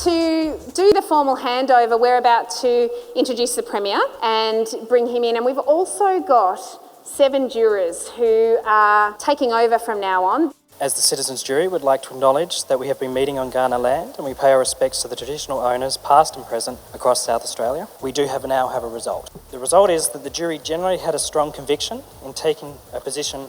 To do the formal handover, we're about to introduce the Premier and bring him in, and we've also got 7 jurors who are taking over from now on. As the Citizens Jury, we'd like to acknowledge that we have been meeting on Kaurna land and we pay our respects to the traditional owners, past and present, across South Australia. We do now have a result. The result is that the jury generally had a strong conviction in taking a position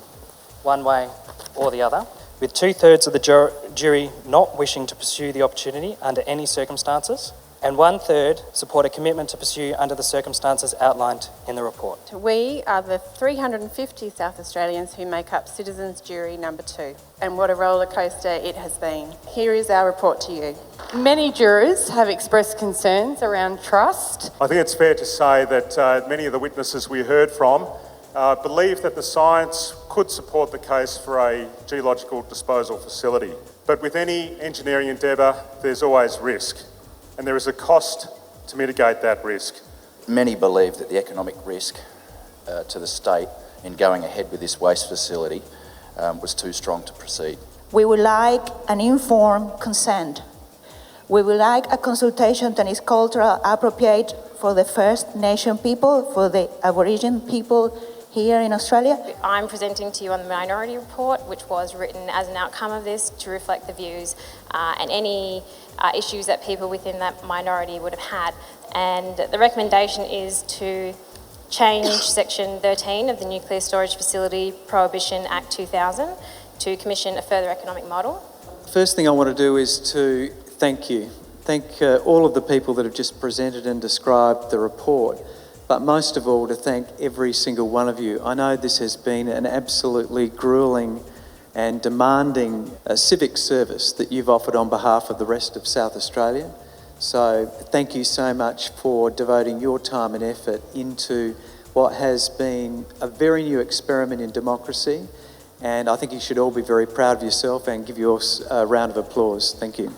one way or the other, with 2/3 of the jury not wishing to pursue the opportunity under any circumstances, and 1/3 support a commitment to pursue under the circumstances outlined in the report. We are the 350 South Australians who make up Citizens Jury number 2, and what a roller coaster it has been. Here is our report to you. Many jurors have expressed concerns around trust. I think it's fair to say that many of the witnesses we heard from believe that the science could support the case for a geological disposal facility. But with any engineering endeavour, there's always risk, and there is a cost to mitigate that risk. Many believe that the economic risk to the state in going ahead with this waste facility was too strong to proceed. We would like an informed consent. We would like a consultation that is culturally appropriate for the First Nation people, for the Aboriginal people here in Australia. I'm presenting to you on the Minority Report, which was written as an outcome of this to reflect the views and any issues that people within that minority would have had. And the recommendation is to change Section 13 of the Nuclear Storage Facility Prohibition Act 2000 to commission a further economic model. First thing I want to do is to thank you. Thank all of the people that have just presented and described the report, but most of all to thank every single one of you. I know this has been an absolutely gruelling and demanding civic service that you've offered on behalf of the rest of South Australia. So thank you so much for devoting your time and effort into what has been a very new experiment in democracy, and I think you should all be very proud of yourself and give you a round of applause. Thank you.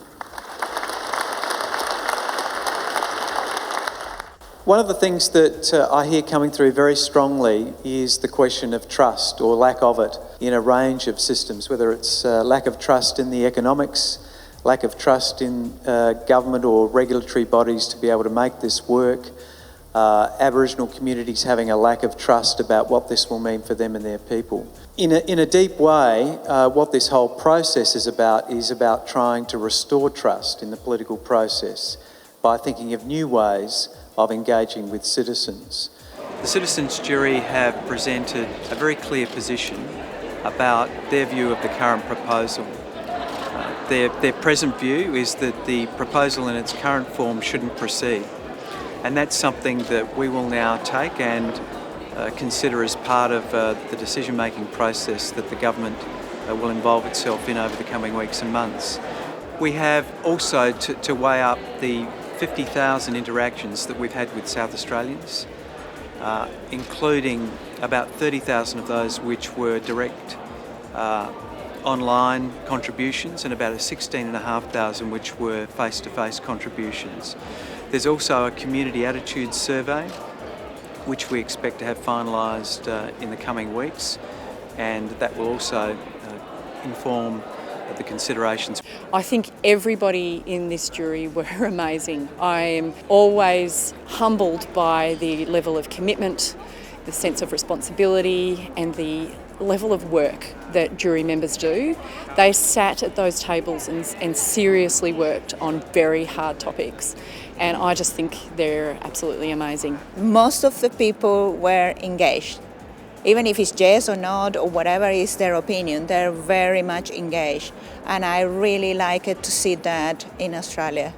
One of the things that I hear coming through very strongly is the question of trust, or lack of it, in a range of systems, whether it's lack of trust in the economics, lack of trust in government or regulatory bodies to be able to make this work, Aboriginal communities having a lack of trust about what this will mean for them and their people. In a deep way, what this whole process is about trying to restore trust in the political process by thinking of new ways of engaging with citizens. The Citizens Jury have presented a very clear position about their view of the current proposal. Their present view is that the proposal in its current form shouldn't proceed, and that's something that we will now take and consider as part of the decision-making process that the government will involve itself in over the coming weeks and months. We have also to weigh up the 50,000 interactions that we've had with South Australians, including about 30,000 of those which were direct online contributions and about 16,500 which were face-to-face contributions. There's also a community attitudes survey which we expect to have finalised in the coming weeks, and that will also inform the considerations. I think everybody in this jury were amazing. I am always humbled by the level of commitment, the sense of responsibility and the level of work that jury members do. They sat at those tables and seriously worked on very hard topics, and I just think they're absolutely amazing. Most of the people were engaged. Even if it's yes or not or whatever is their opinion, they're very much engaged. And I really like it to see that in Australia.